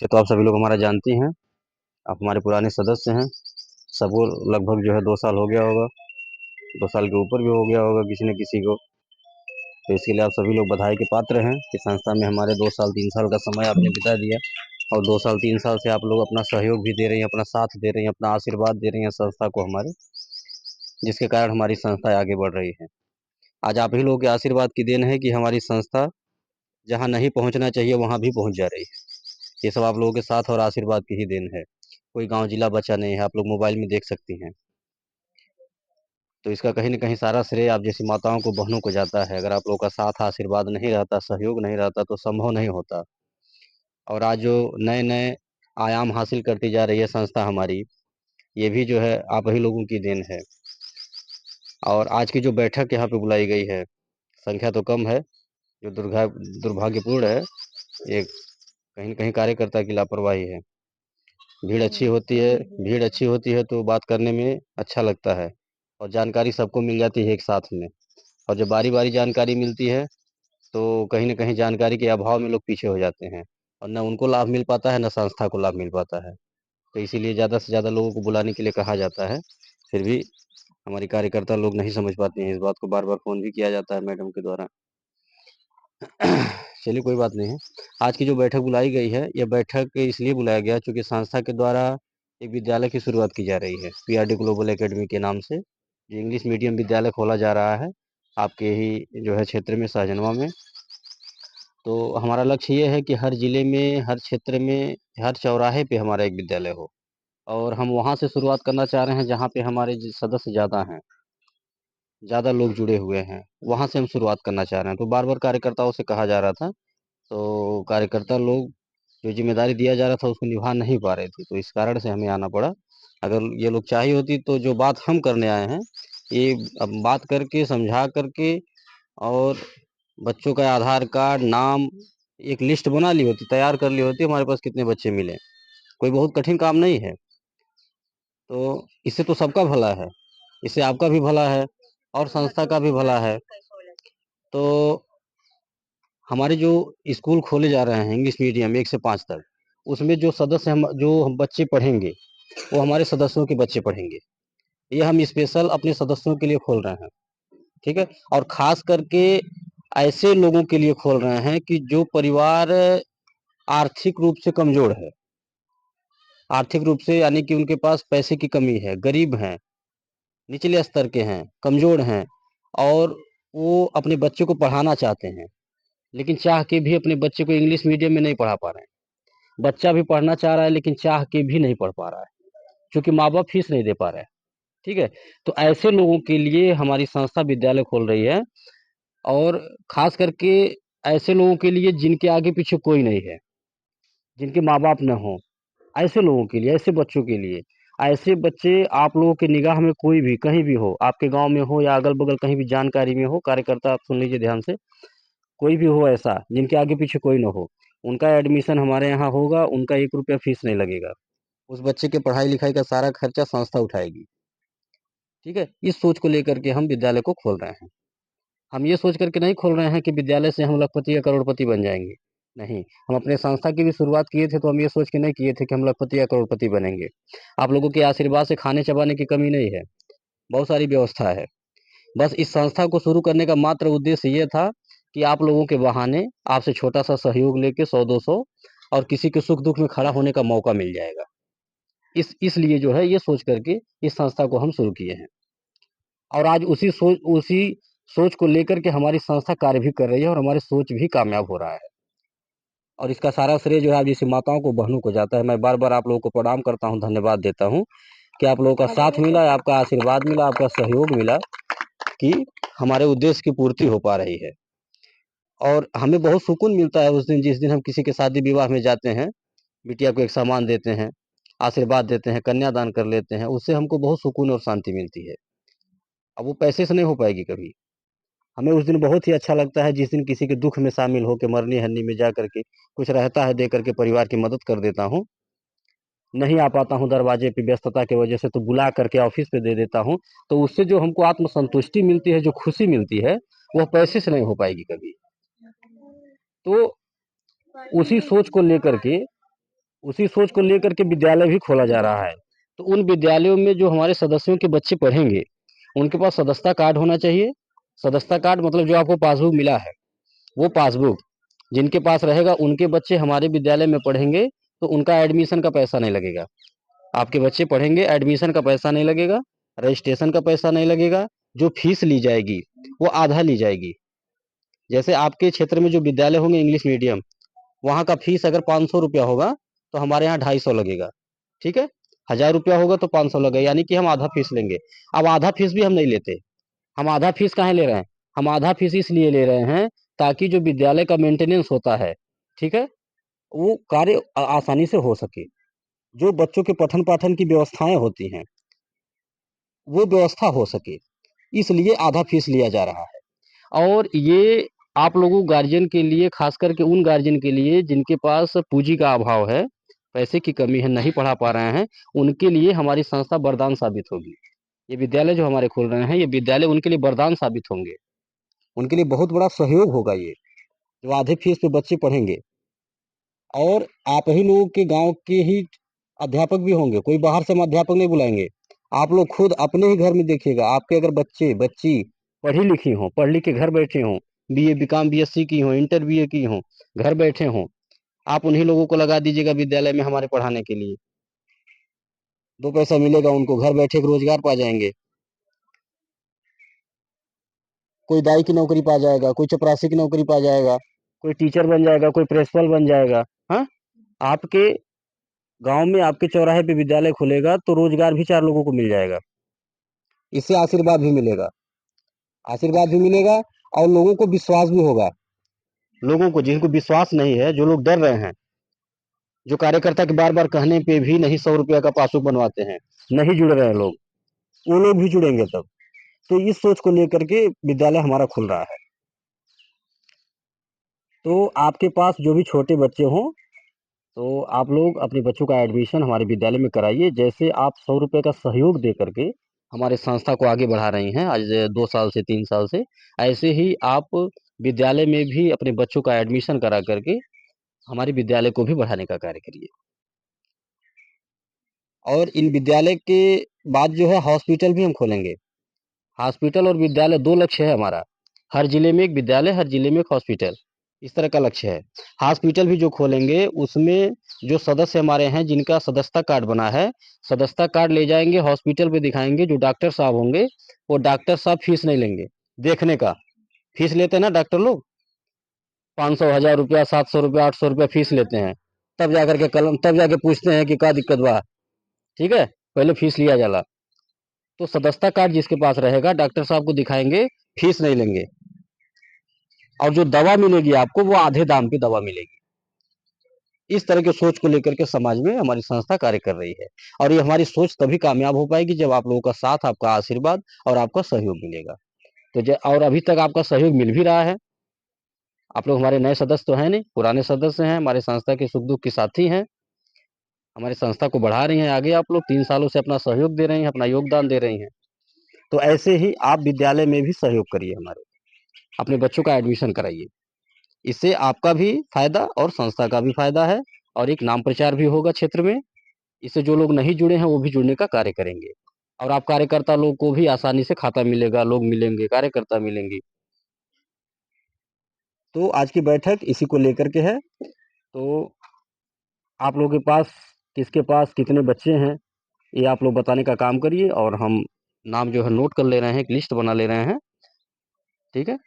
ये तो आप सभी लोग हमारा जानते हैं। आप हमारे पुराने सदस्य हैं। सबको लगभग जो है 2 साल हो गया होगा, 2 साल के ऊपर भी हो गया होगा किसी न किसी को। तो इसके लिए आप सभी लोग बधाई के पात्र हैं कि संस्था में हमारे 2 साल 3 साल का समय आपने बिता दिया और 2 साल 3 साल से आप लोग अपना सहयोग भी दे रही हैं, अपना साथ दे रही हैं, अपना आशीर्वाद दे रही हैं संस्था को हमारे, जिसके कारण हमारी संस्था आगे बढ़ रही है। आज आप ही लोगों के आशीर्वाद की देन है कि हमारी संस्था जहाँ नहीं पहुँचना चाहिए वहाँ भी पहुँच जा रही है। ये सब आप लोगों के साथ और आशीर्वाद की ही देन है। कोई गांव जिला बचा नहीं है, आप लोग मोबाइल में देख सकती हैं। तो इसका कहीं न कहीं सारा श्रेय आप जैसी माताओं को, बहनों को जाता है। अगर आप लोगों का साथ, आशीर्वाद नहीं रहता, सहयोग नहीं रहता तो संभव नहीं होता। और आज जो नए-नए आयाम हासिल करती जा रही है संस्था हमारी, ये भी जो है आप ही लोगों की देन है। और आज की जो बैठक यहाँ पे बुलाई गई है, संख्या तो कम है, जो दुर्भाग्यपूर्ण है। ये कहीं न कहीं कार्यकर्ता की लापरवाही है। भीड़ अच्छी होती है तो बात करने में अच्छा लगता है और जानकारी सबको मिल जाती है एक साथ में। और जब बारी-बारी जानकारी मिलती है, तो कहीं न कहीं जानकारी के अभाव में लोग पीछे हो जाते हैं और ना उनको लाभ मिल पाता है, ना संस्था को लाभ मिल पाता है। तो इसीलिए ज़्यादा से ज़्यादा लोगों को बुलाने के लिए कहा जाता है। फिर भी हमारी कार्यकर्ता लोग नहीं समझ पाती हैं इस बात को, बार-बार फ़ोन भी किया जाता है मैडम के द्वारा। चलिए कोई बात नहीं है। आज की जो बैठक बुलाई गई है, ये बैठक इसलिए बुलाया गया चूँकि संस्था के द्वारा एक विद्यालय की शुरुआत की जा रही है, पीआरडी ग्लोबल एकेडमी के नाम से। ये इंग्लिश मीडियम विद्यालय खोला जा रहा है, आपके ही जो है क्षेत्र में, सहजनवा में। तो हमारा लक्ष्य ये है कि हर ज़िले में, हर क्षेत्र में, हर चौराहे पे हमारा एक विद्यालय हो और हम वहाँ से शुरुआत करना चाह रहे हैं जहाँ पे हमारे सदस्य ज़्यादा हैं, ज़्यादा लोग जुड़े हुए हैं, वहाँ से हम शुरुआत करना चाह रहे हैं। तो बार-बार कार्यकर्ताओं से कहा जा रहा था, तो कार्यकर्ता लोग जो ज़िम्मेदारी दिया जा रहा था उसको निभा नहीं पा रहे थे, तो इस कारण से हमें आना पड़ा। अगर ये लोग चाहिए होती तो जो बात हम करने आए हैं, ये अब बात करके, समझा करके और बच्चों का आधार कार्ड, नाम, एक लिस्ट बना ली होती, तैयार कर ली होती, हमारे पास कितने बच्चे मिले। कोई बहुत कठिन काम नहीं है। तो इससे तो सबका भला है, इससे आपका भी भला है और संस्था का भी भला है। तो हमारे जो स्कूल खोले जा रहे हैं इंग्लिश मीडियम 1 से 5 तक, उसमें जो हम बच्चे पढ़ेंगे, वो हमारे सदस्यों के बच्चे पढ़ेंगे। ये हम स्पेशल अपने सदस्यों के लिए खोल रहे हैं, ठीक है? और ख़ास करके ऐसे लोगों के लिए खोल रहे हैं कि जो परिवार आर्थिक रूप से कमज़ोर है। आर्थिक रूप से यानी कि उनके पास पैसे की कमी है, गरीब हैं, निचले स्तर के हैं, कमज़ोर हैं और वो अपने बच्चे को पढ़ाना चाहते हैं, लेकिन चाह के भी अपने बच्चे को इंग्लिश मीडियम में नहीं पढ़ा पा रहे हैं। बच्चा भी पढ़ना चाह रहा है लेकिन चाह के भी नहीं पढ़ पा रहा है, क्योंकि माँ-बाप फीस नहीं दे पा रहे हैं, ठीक है? तो ऐसे लोगों के लिए हमारी संस्था विद्यालय खोल रही है और ख़ास करके ऐसे लोगों के लिए जिनके आगे-पीछे कोई नहीं है, जिनके माँ-बाप ना हों, ऐसे लोगों के लिए, ऐसे बच्चों के लिए। ऐसे बच्चे आप लोगों की निगाह में कोई भी, कहीं भी हो, आपके गाँव में हो या अगल-बगल कहीं भी जानकारी में हो, कार्यकर्ता आप सुन लीजिए ध्यान से, कोई भी हो ऐसा, जिनके आगे-पीछे कोई ना हो, उनका एडमिशन हमारे यहाँ होगा, उनका ₹1 फीस नहीं लगेगा। उस बच्चे के पढ़ाई-लिखाई का सारा खर्चा संस्था उठाएगी, ठीक है? इस सोच को लेकर के हम विद्यालय को खोल रहे हैं। हम ये सोच कर के नहीं खोल रहे हैं कि विद्यालय से हम लखपति या करोड़पति बन जाएँगे, नहीं। हम अपने संस्था की भी शुरुआत किए थे तो हम ये सोच के नहीं किए थे कि हम लखपति या करोड़पति बनेंगे। आप लोगों के आशीर्वाद से खाने-चबाने की कमी नहीं है, बहुत सारी व्यवस्था है। बस इस संस्था को शुरू करने का मात्र उद्देश्य ये था कि आप लोगों के बहाने आपसे छोटा-सा सहयोग लेके 100-200 और किसी के सुख-दुःख में खड़ा होने का मौका मिल जाएगा। इसलिए जो है ये सोच करके इस संस्था को हम शुरू किए हैं और आज उसी सोच को लेकर के हमारी संस्था कार्य भी कर रही है और हमारी सोच भी कामयाब हो रहा है। और इसका सारा श्रेय जो है आप जैसी माताओं को, बहनों को जाता है। मैं बार-बार आप लोगों को प्रणाम करता हूँ, धन्यवाद देता हूँ कि आप लोगों का साथ मिला, आपका आशीर्वाद मिला, आपका सहयोग मिला कि हमारे उद्देश्य की पूर्ति हो पा रही है। और हमें बहुत सुकून मिलता है उस दिन, जिस दिन हम किसी के शादी-विवाह में जाते हैं, बिटिया को एक सामान देते हैं, आशीर्वाद देते हैं, कन्यादान कर लेते हैं, उससे हमको बहुत सुकून और शांति मिलती है। अब वो पैसे से नहीं हो पाएगी कभी। हमें उस दिन बहुत ही अच्छा लगता है जिस दिन किसी के दुःख में शामिल होके, मरनी-हरनी में जा कर के, कुछ रहता है दे कर के परिवार की मदद कर देता हूँ। नहीं आ पाता हूँ दरवाजे पे व्यस्तता की वजह से तो बुला करके ऑफ़िस पे दे देता हूँ। तो उससे जो हमको आत्मसंतुष्टि मिलती है, जो खुशी मिलती है, वह पैसे से नहीं हो पाएगी कभी। तो उसी सोच को लेकर के उसी सोच को लेकर के विद्यालय भी खोला जा रहा है। तो उन विद्यालयों में जो हमारे सदस्यों के बच्चे पढ़ेंगे, उनके पास सदस्यता कार्ड होना चाहिए। सदस्यता कार्ड मतलब जो आपको पासबुक मिला है, वो पासबुक जिनके पास रहेगा, उनके बच्चे हमारे विद्यालय में पढ़ेंगे, तो उनका एडमिशन का पैसा नहीं लगेगा। आपके बच्चे पढ़ेंगे, एडमिशन का पैसा नहीं लगेगा, रजिस्ट्रेशन का पैसा नहीं लगेगा। जो फीस ली जाएगी, वो आधा ली जाएगी। जैसे आपके क्षेत्र में जो विद्यालय होंगे इंग्लिश मीडियम, वहाँ का फीस अगर 500 रुपया होगा, तो हमारे यहाँ 250 लगेगा। ठीक है, 1000 रुपया होगा तो 500 लगेगा, यानी कि हम आधा फीस लेंगे। अब आधा फीस भी हम नहीं लेते। हम आधा फीस काहे ले रहे हैं? हम आधा फीस इसलिए ले रहे हैं, ताकि जो विद्यालय का मेंटेनेंस होता है, ठीक है, वो कार्य आसानी से हो सके। जो बच्चों के पठन पाठन की व्यवस्थाएं होती हैं, वो व्यवस्था हो सके, इसलिए आधा फीस लिया जा रहा है। और ये आप लोगों गार्जियन के लिए, खास करके उन गार्जियन के लिए जिनके पास पूंजी का अभाव है, पैसे की कमी है, नहीं पढ़ा पा रहे हैं, उनके लिए हमारी संस्था वरदान साबित होगी। ये विद्यालय जो हमारे खोल रहे हैं, ये विद्यालय उनके लिए वरदान साबित होंगे। उनके लिए बहुत बड़ा सहयोग होगा ये, जो आधे फीस पे बच्चे पढ़ेंगे। और आप ही लोगों के गांव के ही अध्यापक भी होंगे, कोई बाहर से हम अध्यापक नहीं बुलाएंगे। आप लोग खुद अपने ही घर में देखिएगा, आपके अगर बच्चे बच्ची पढ़ी लिखी हों, पढ़ लिख के घर बैठे हों, बीए बीकॉम बीएससी की हों, इंटर बीए की हों, घर बैठे हों, आप उन्हीं लोगों को लगा दीजिएगा विद्यालय में हमारे पढ़ाने के लिए। दो पैसा मिलेगा उनको, घर बैठे एक रोजगार पा जाएंगे। कोई दाई की नौकरी पा जाएगा, कोई चपरासी की नौकरी पा जाएगा, कोई टीचर बन जाएगा, कोई प्रिंसिपल बन जाएगा। हाँ, आपके गांव में आपके चौराहे पे विद्यालय खुलेगा, तो रोजगार भी 4 लोगों को मिल जाएगा। इससे आशीर्वाद भी मिलेगा, आशीर्वाद भी मिलेगा, और लोगों को विश्वास भी होगा। लोगों को जिनको विश्वास नहीं है, जो लोग डर रहे हैं, जो कार्यकर्ता के बार बार कहने पे भी नहीं 100 रुपया का पासबुक बनवाते हैं, नहीं जुड़ रहे हैं लोग, वो लोग भी जुड़ेंगे तब। तो इस सोच को लेकर के विद्यालय हमारा खुल रहा है। तो आपके पास जो भी छोटे बच्चे हों, तो आप लोग अपने बच्चों का एडमिशन हमारे विद्यालय में कराइए। जैसे आप 100 रुपये का सहयोग दे करके हमारे संस्था को आगे बढ़ा रही हैं आज 2 साल से 3 साल से, ऐसे ही आप विद्यालय में भी अपने बच्चों का एडमिशन करा करके हमारे विद्यालय को भी बढ़ाने का कार्य करिए। और इन विद्यालय के बाद जो है हॉस्पिटल भी हम खोलेंगे। हॉस्पिटल और विद्यालय 2 लक्ष्य है हमारा। हर जिले में एक विद्यालय, हर जिले में एक हॉस्पिटल, इस तरह का लक्ष्य है। हॉस्पिटल भी जो खोलेंगे, उसमें जो सदस्य हमारे हैं, जिनका सदस्यता कार्ड बना है, सदस्यता कार्ड ले जाएंगे हॉस्पिटल पे दिखाएंगे। जो डॉक्टर साहब होंगे, वो डॉक्टर साहब फीस नहीं लेंगे देखने का। फीस लेते हैं ना डॉक्टर लोग, 500 1000 रुपया 700 रुपया 800 रुपया फीस लेते हैं। तब जाकर के कलम, तब जाके पूछते हैं कि क्या दिक्कत बा। ठीक है, पहले फीस लिया जाला। तो सदस्यता कार्ड जिसके पास रहेगा, डॉक्टर साहब को दिखाएंगे, फीस नहीं लेंगे, और जो दवा मिलेगी आपको, वो आधे दाम की दवा मिलेगी। इस तरह के सोच को लेकर के समाज में हमारी संस्था कार्य कर रही है। और ये हमारी सोच तभी कामयाब हो पाएगी जब आप लोगों का साथ, आपका आशीर्वाद और आपका सहयोग मिलेगा। तो और अभी तक आपका सहयोग मिल भी रहा है। आप लोग हमारे नए सदस्य तो हैं नहीं, पुराने सदस्य हैं, हमारे संस्था के सुख दुख के साथी हैं। हमारी संस्था को बढ़ा रही हैं आगे। आप लोग 3 सालों से अपना सहयोग दे रही हैं, अपना योगदान दे रही हैं। तो ऐसे ही आप विद्यालय में भी सहयोग करिए हमारे, अपने बच्चों का एडमिशन कराइए। इससे आपका भी फायदा और संस्था का भी फायदा है, और एक नाम प्रचार भी होगा क्षेत्र में। इससे जो लोग नहीं जुड़े हैं, वो भी जुड़ने का कार्य करेंगे। और आप कार्यकर्ता लोग को भी आसानी से खाता मिलेगा, लोग मिलेंगे, कार्यकर्ता मिलेंगे। तो आज की बैठक इसी को लेकर के है। तो आप लोगों के पास, किसके पास कितने बच्चे हैं, ये आप लोग बताने का काम करिए, और हम नाम जो है नोट कर ले रहे हैं, एक लिस्ट बना ले रहे हैं। ठीक है।